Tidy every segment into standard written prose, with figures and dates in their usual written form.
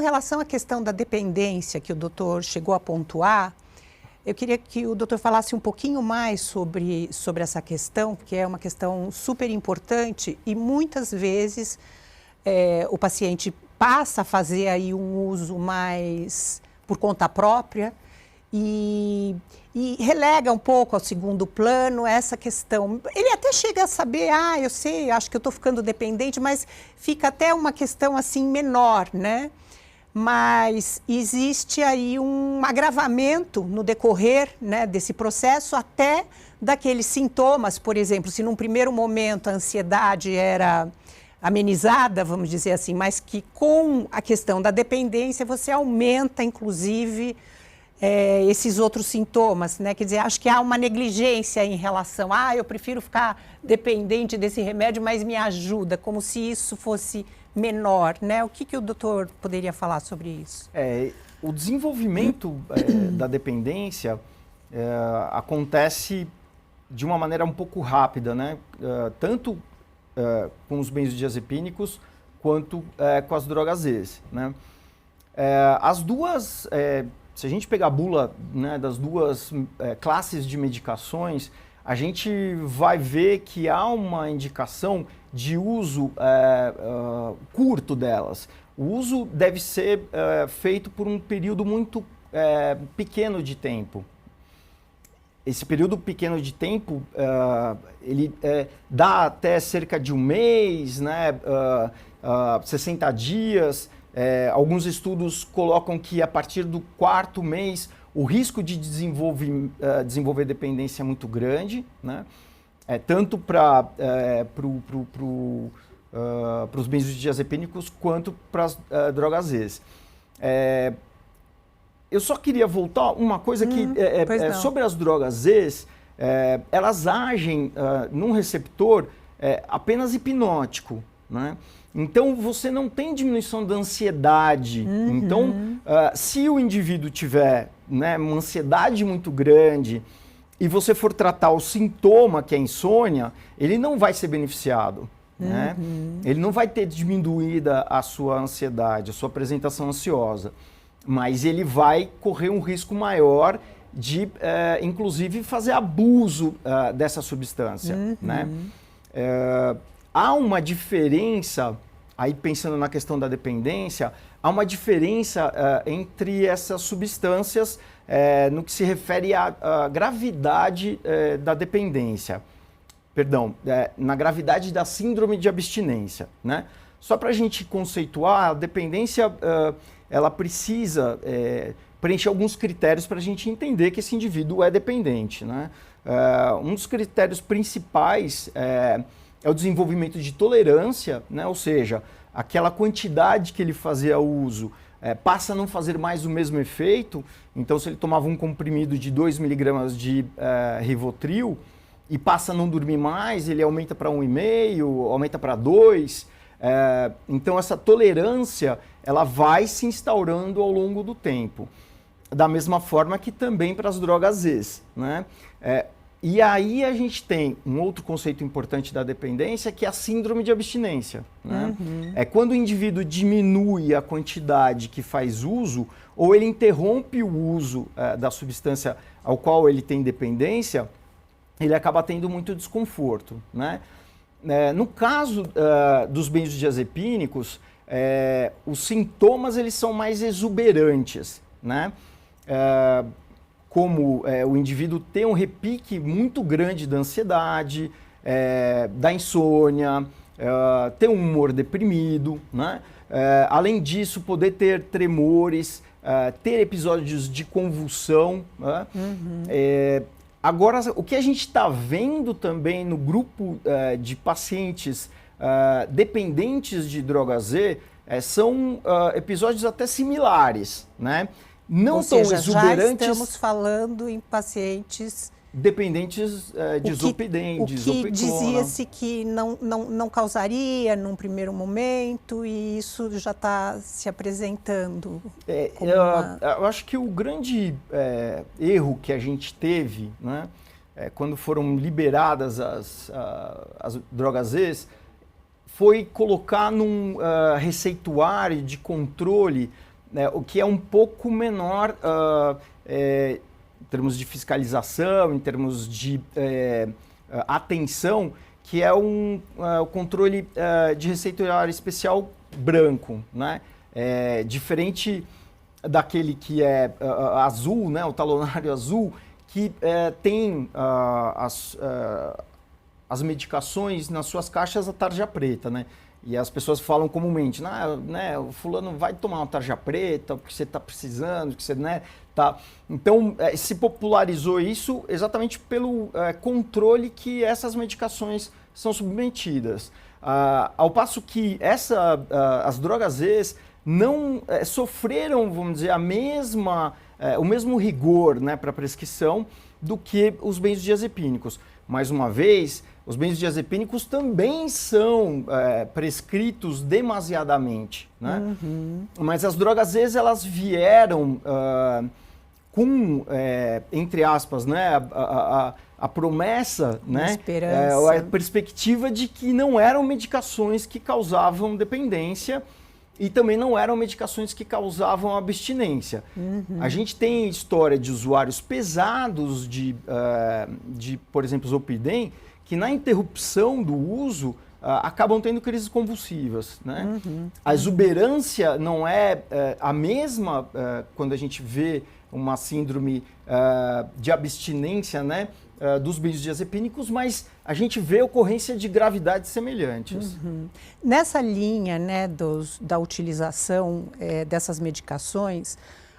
relação à questão da dependência que o doutor chegou a pontuar, eu queria que o doutor falasse um pouquinho mais sobre essa questão, porque é uma questão super importante e muitas vezes o paciente passa a fazer aí um uso mais por conta própria e relega um pouco ao segundo plano essa questão. Ele até chega a saber, eu sei, acho que eu estou ficando dependente, mas fica até uma questão assim menor, né? Mas existe aí um agravamento no decorrer, né, desse processo, até daqueles sintomas, por exemplo, se num primeiro momento a ansiedade era amenizada, vamos dizer assim, mas que com a questão da dependência você aumenta, inclusive, esses outros sintomas, né? Quer dizer, acho que há uma negligência em relação, eu prefiro ficar dependente desse remédio, mas me ajuda, como se isso fosse menor, né? O que o doutor poderia falar sobre isso? O desenvolvimento da dependência acontece de uma maneira um pouco rápida, né? Tanto com os benzodiazepínicos quanto com as drogas Z, né? As duas, se a gente pegar a bula, né, das duas classes de medicações, a gente vai ver que há uma indicação de uso curto delas. O uso deve ser feito por um período muito pequeno de tempo. Esse período pequeno de tempo, ele dá até cerca de um mês, né, 60 dias. Alguns estudos colocam que a partir do 4º mês o risco de desenvolver dependência é muito grande, né? Tanto para os benzodiazepínicos quanto para as drogas Z. Eu só queria voltar uma coisa que sobre as drogas Z, elas agem num receptor apenas hipnótico, né? Então, você não tem diminuição da ansiedade. Então, se o indivíduo tiver, né, uma ansiedade muito grande e você for tratar o sintoma, que é a insônia, ele não vai ser beneficiado. Né? Ele não vai ter diminuída a sua ansiedade, a sua apresentação ansiosa. Mas ele vai correr um risco maior de, inclusive, fazer abuso dessa substância. Né? Há uma diferença, aí pensando na questão da dependência, há uma diferença entre essas substâncias no que se refere à gravidade da dependência. Perdão, na gravidade da síndrome de abstinência. Né? Só para a gente conceituar, a dependência ela precisa preencher alguns critérios para a gente entender que esse indivíduo é dependente. Né? Um dos critérios principais é o desenvolvimento de tolerância, né? Ou seja, aquela quantidade que ele fazia uso passa a não fazer mais o mesmo efeito. Então, se ele tomava um comprimido de 2 mg de Rivotril e passa a não dormir mais, ele aumenta para 1,5, aumenta para 2. Então, essa tolerância ela vai se instaurando ao longo do tempo. Da mesma forma que também para as drogas Z, né? E aí a gente tem um outro conceito importante da dependência, que é a síndrome de abstinência. Né? É quando o indivíduo diminui a quantidade que faz uso, ou ele interrompe o uso da substância ao qual ele tem dependência, ele acaba tendo muito desconforto. Né? No caso dos benzodiazepínicos, os sintomas eles são mais exuberantes, né? Como o indivíduo tem um repique muito grande da ansiedade, da insônia, ter um humor deprimido, né? Além disso, poder ter tremores, ter episódios de convulsão. Né? Agora, o que a gente está vendo também no grupo de pacientes dependentes de droga Z são episódios até similares, né? Não tão exuberantes. Já estamos falando em pacientes dependentes de Zolpidem, de Zolpiclona. O que dizia-se que não causaria num primeiro momento e isso já está se apresentando. Eu acho que o grande erro que a gente teve, né, quando foram liberadas as drogas Z, foi colocar num receituário de controle né, o que é um pouco menor em termos de fiscalização, em termos de atenção, que é o controle de receita especial branco, né? Diferente daquele que é azul, né, o talonário azul, que tem as medicações nas suas caixas a tarja preta, né? E as pessoas falam comumente, né, o fulano vai tomar uma tarja preta porque você está precisando, que você, né, tá. Então, se popularizou isso exatamente pelo controle que essas medicações são submetidas. Ao passo que as drogas Z não sofreram, vamos dizer, o mesmo rigor, né, para prescrição do que os benzodiazepínicos. Mais uma vez, os benzodiazepínicos também são prescritos demasiadamente, né? Mas as drogas Z, elas vieram com, entre aspas, né, a promessa, né, esperança. A perspectiva de que não eram medicações que causavam dependência e também não eram medicações que causavam abstinência. A gente tem história de usuários pesados de por exemplo, Zolpidem, que na interrupção do uso acabam tendo crises convulsivas, né? A exuberância não é a mesma quando a gente vê uma síndrome de abstinência, né, dos benzodiazepínicos, mas a gente vê ocorrência de gravidades semelhantes. Nessa linha, né, da utilização dessas medicações,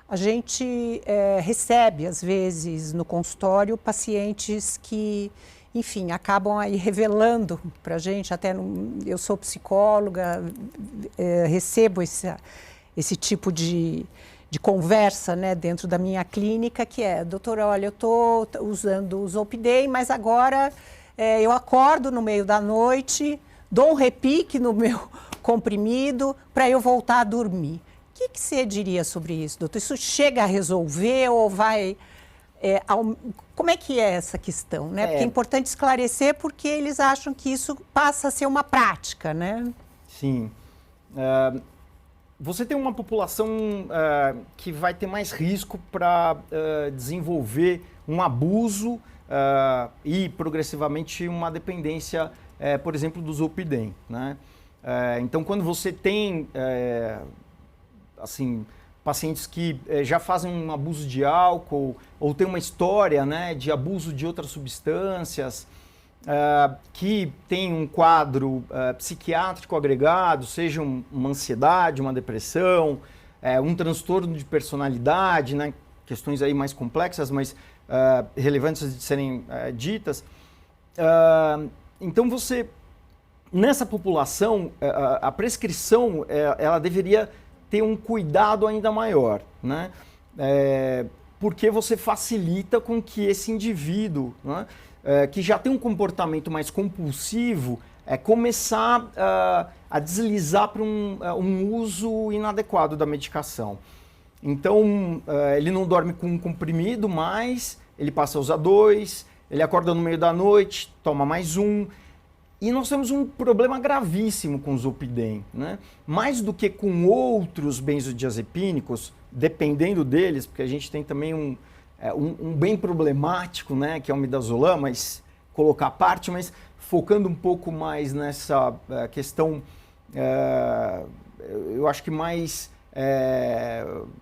a gente recebe, às vezes, no consultório, pacientes que, enfim, acabam aí revelando para a gente, eu sou psicóloga, recebo esse tipo de conversa, né, dentro da minha clínica, que doutora, olha, eu estou usando o Zolpidem, mas agora eu acordo no meio da noite, dou um repique no meu comprimido para eu voltar a dormir. O que você diria sobre isso, doutor? Isso chega a resolver ou vai... como é que é essa questão, né? Porque é importante esclarecer porque eles acham que isso passa a ser uma prática, né? Sim. Você tem uma população que vai ter mais risco para desenvolver um abuso e progressivamente uma dependência, por exemplo, do Zolpidem, né? Então, quando você tem assim, pacientes que já fazem um abuso de álcool ou tem uma história, né, de abuso de outras substâncias, que tem um quadro psiquiátrico agregado, seja uma ansiedade, uma depressão, um transtorno de personalidade, né, questões aí mais complexas, mas relevantes de serem ditas. Então você, nessa população, a prescrição, ela deveria ter um cuidado ainda maior, né? Porque você facilita com que esse indivíduo, né, que já tem um comportamento mais compulsivo, começar a deslizar para um uso inadequado da medicação. Então, ele não dorme com um comprimido mais, ele passa a usar 2, ele acorda no meio da noite, toma mais um. E nós temos um problema gravíssimo com o Zolpidem, né? Mais do que com outros benzodiazepínicos, dependendo deles, porque a gente tem também um bem problemático, né, que é o midazolam, mas colocar à parte, mas focando um pouco mais nessa questão, eu acho que mais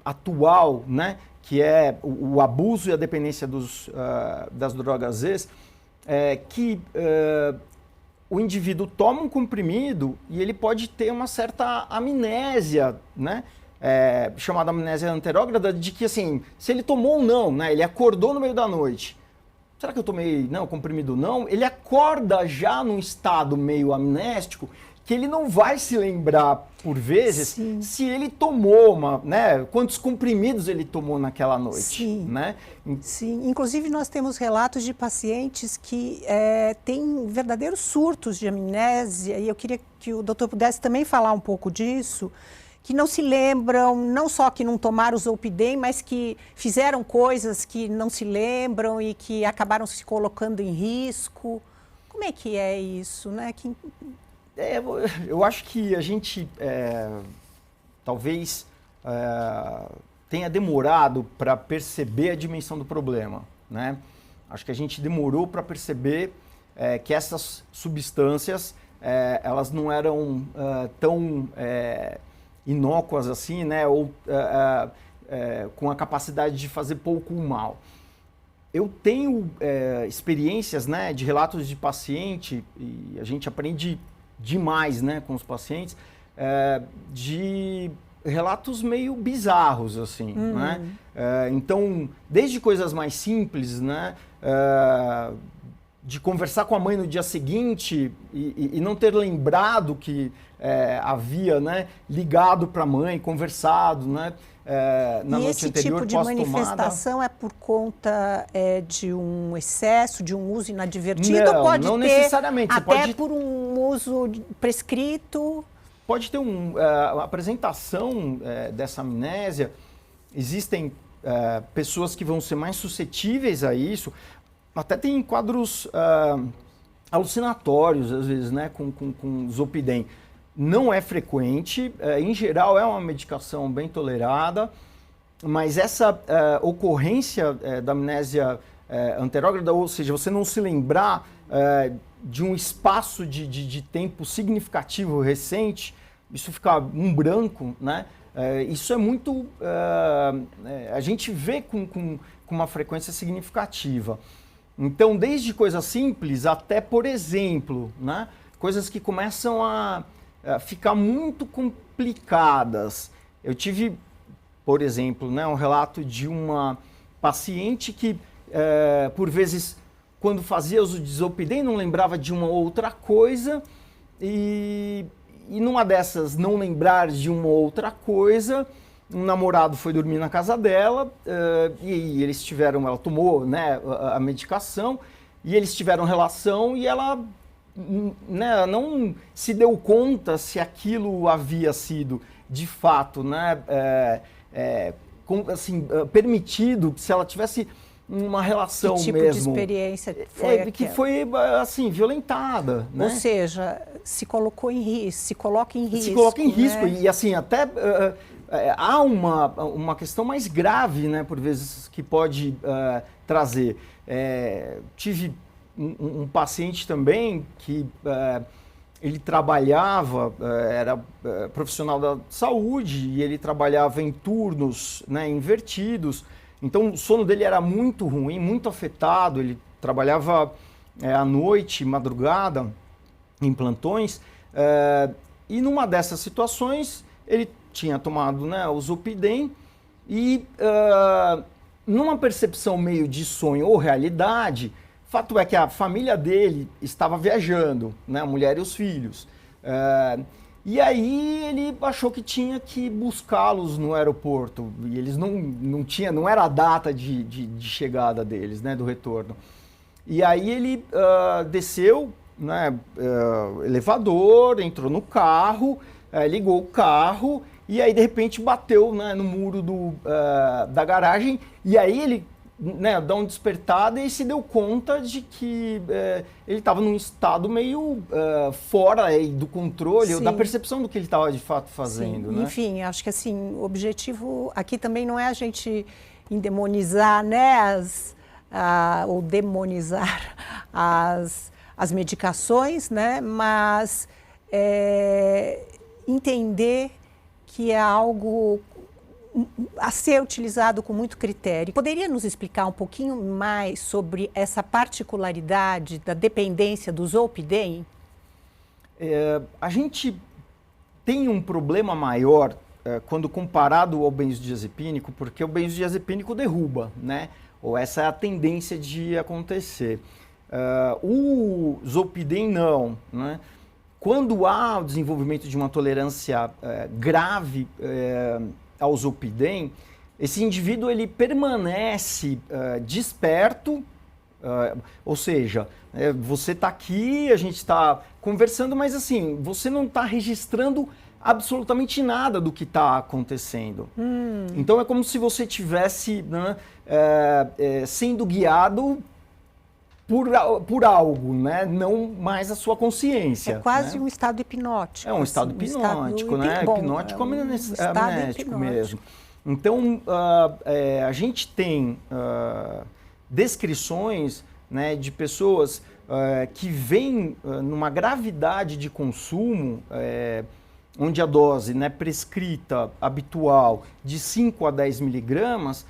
atual, né, que é o abuso e a dependência das drogas Z, que o indivíduo toma um comprimido e ele pode ter uma certa amnésia, né? Chamada amnésia anterógrada, de que assim, se ele tomou ou não, né? Ele acordou no meio da noite. Será que eu tomei comprimido não? Ele acorda já num estado meio amnéstico que ele não vai se lembrar, por vezes, Sim. se ele tomou quantos comprimidos ele tomou naquela noite. Sim. Né? Sim, inclusive nós temos relatos de pacientes que têm verdadeiros surtos de amnésia, e eu queria que o doutor pudesse também falar um pouco disso, que não se lembram, não só que não tomaram o Zolpidem, mas que fizeram coisas que não se lembram e que acabaram se colocando em risco. Como é que é isso, né? Eu acho que a gente talvez tenha demorado para perceber a dimensão do problema, né? Acho que a gente demorou para perceber que essas substâncias elas não eram tão inócuas assim, né? Ou com a capacidade de fazer pouco mal. Eu tenho experiências, né, de relatos de paciente, e a gente aprende demais, né, com os pacientes, de relatos meio bizarros, assim, né? Então, desde coisas mais simples, né, de conversar com a mãe no dia seguinte e não ter lembrado que havia, né, ligado para a mãe, conversado, né, na noite anterior, pós-tomada. E esse tipo de manifestação é por conta de um excesso, de um uso inadvertido? Não, pode não ter necessariamente. Você até pode... por um uso prescrito? Pode ter uma apresentação dessa amnésia. Existem pessoas que vão ser mais suscetíveis a isso. Até tem quadros alucinatórios, às vezes, né, com Zolpidem. Não é frequente, em geral é uma medicação bem tolerada, mas essa ocorrência da amnésia anterógrada, ou seja, você não se lembrar de um espaço de tempo significativo recente, isso fica um branco, né? Isso é muito... a gente vê com uma frequência significativa. Então, desde coisas simples até, por exemplo, né, coisas que começam a ficar muito complicadas. Eu tive, por exemplo, né, um relato de uma paciente que, por vezes, quando fazia uso de Zolpidem, não lembrava de uma outra coisa e numa dessas não lembrar de uma outra coisa, um namorado foi dormir na casa dela e eles tiveram, ela tomou, né, a medicação e eles tiveram relação e ela, né, não se deu conta se aquilo havia sido de fato, né, assim, permitido, se ela tivesse uma relação mesmo. Que tipo de experiência foi aquela? Que foi, assim, violentada. Né? Ou seja, se colocou em risco, se coloca em risco. Se coloca em risco. Né? E, assim, até há uma questão mais grave, né, por vezes, que pode trazer. Tive um paciente também que ele trabalhava, era profissional da saúde e ele trabalhava em turnos, né, invertidos. Então o sono dele era muito ruim, muito afetado, ele trabalhava à noite, madrugada, em plantões, e numa dessas situações ele tinha tomado, né, o Zolpidem e numa percepção meio de sonho ou realidade, fato é que a família dele estava viajando, né, a mulher e os filhos. E aí ele achou que tinha que buscá-los no aeroporto. E eles não era a data de chegada deles, né, do retorno. E aí ele desceu, né, elevador, entrou no carro, ligou o carro e aí de repente bateu, né, no muro da garagem. E aí ele, né, dá uma despertada e se deu conta de que ele estava num estado meio fora do controle, ou da percepção do que ele estava de fato fazendo. Né? Enfim, acho que assim, o objetivo aqui também não é a gente endemonizar, né, ou demonizar as medicações, né, mas entender que é algo a ser utilizado com muito critério. Poderia nos explicar um pouquinho mais sobre essa particularidade da dependência do Zolpidem? A gente tem um problema maior quando comparado ao benzodiazepínico, porque o benzodiazepínico derruba, né? Ou essa é a tendência de acontecer. O Zolpidem não, né? Quando há o desenvolvimento de uma tolerância grave ao Zolpidem, esse indivíduo ele permanece desperto, ou seja, você está aqui, a gente está conversando, mas assim, você não está registrando absolutamente nada do que está acontecendo. Então é como se você estivesse, né, sendo guiado por algo, né? Não mais a sua consciência. É quase né? um estado hipnótico. É um estado hipnótico, né? Hipnótico amnésico mesmo. Então, a gente tem descrições, né, de pessoas que vêm numa gravidade de consumo, onde a dose, né, prescrita habitual de 5 a 10 miligramas,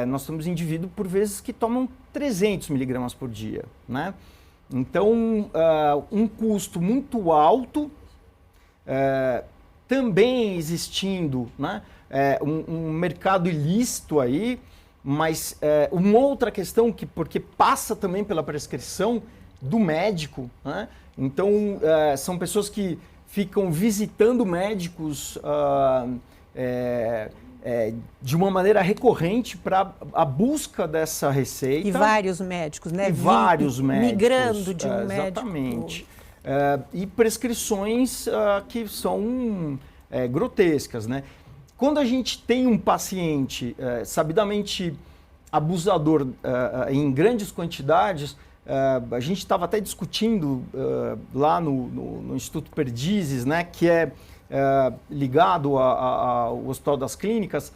nós temos indivíduos, por vezes, que tomam 300 miligramas por dia, né? Então, um custo muito alto, também existindo, né, um mercado ilícito aí, mas uma outra questão, porque passa também pela prescrição do médico, né? Então, são pessoas que ficam visitando médicos de uma maneira recorrente para a busca dessa receita. E vários médicos, né? E vários médicos. Migrando de um médico. Exatamente. E prescrições que são grotescas, né? Quando a gente tem um paciente sabidamente abusador em grandes quantidades, a gente estava até discutindo lá no Instituto Perdizes, né, que é ligado ao Hospital das Clínicas,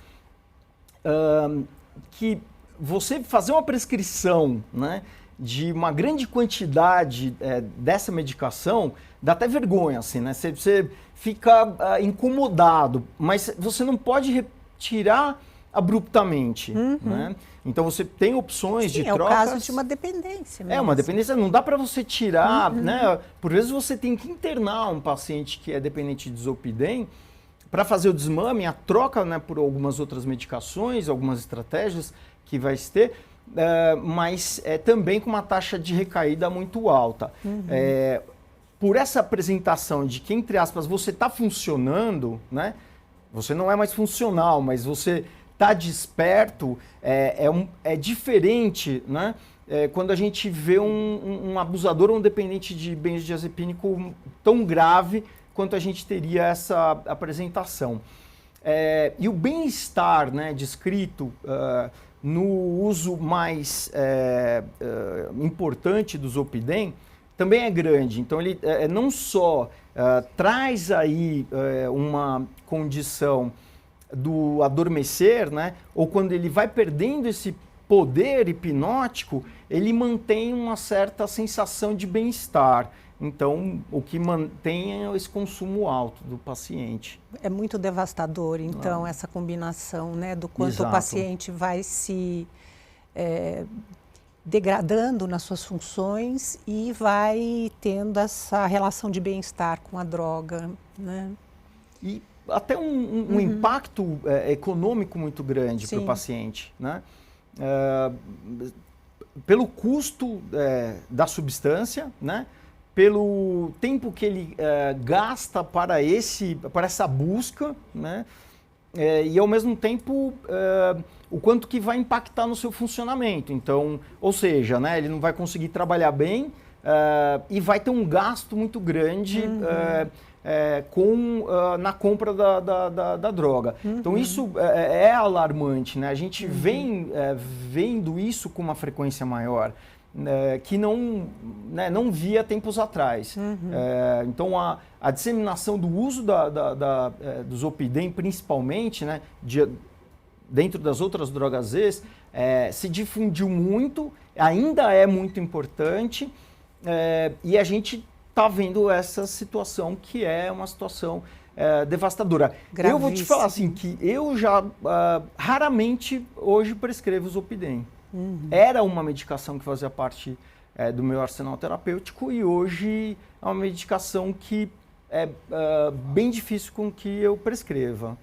que você fazer uma prescrição, né, de uma grande quantidade dessa medicação, dá até vergonha, assim, né? Você fica incomodado, mas você não pode retirar abruptamente, né? Então você tem opções de trocas. É o caso de uma dependência mesmo. É uma dependência, não dá para você tirar, né? Por vezes você tem que internar um paciente que é dependente de Zolpidem para fazer o desmame, a troca, né, por algumas outras medicações, algumas estratégias que vai ter, mas também com uma taxa de recaída muito alta. Por essa apresentação de que, entre aspas, você está funcionando, né? Você não é mais funcional, mas você está desperto, é diferente, né? Quando a gente vê um abusador ou um dependente de benzodiazepínico tão grave quanto a gente teria essa apresentação. E o bem-estar, né, descrito no uso mais importante do Zolpidem também é grande. Então ele não só traz aí uma condição do adormecer, né? Ou quando ele vai perdendo esse poder hipnótico, ele mantém uma certa sensação de bem-estar. Então, o que mantém é esse consumo alto do paciente. É muito devastador, então, essa combinação, né? Do quanto Exato. o paciente vai se degradando nas suas funções e vai tendo essa relação de bem-estar com a droga, né? E até um impacto econômico muito grande para o paciente, né? Pelo custo da substância, né? Pelo tempo que ele gasta para essa busca, né? E ao mesmo tempo o quanto que vai impactar no seu funcionamento. Então, ou seja, né, ele não vai conseguir trabalhar bem e vai ter um gasto muito grande na compra da droga. Então isso é alarmante, né? A gente vem vendo isso com uma frequência maior, que não via tempos atrás. Então a disseminação do uso do Zolpidem, principalmente, né, dentro das outras drogas Zs, se difundiu muito, ainda é muito importante, e a gente está vendo essa situação que é uma situação devastadora. Eu vou te falar assim, que eu já raramente hoje prescrevo Zolpidem. Era uma medicação que fazia parte do meu arsenal terapêutico e hoje é uma medicação que é bem difícil com que eu prescreva.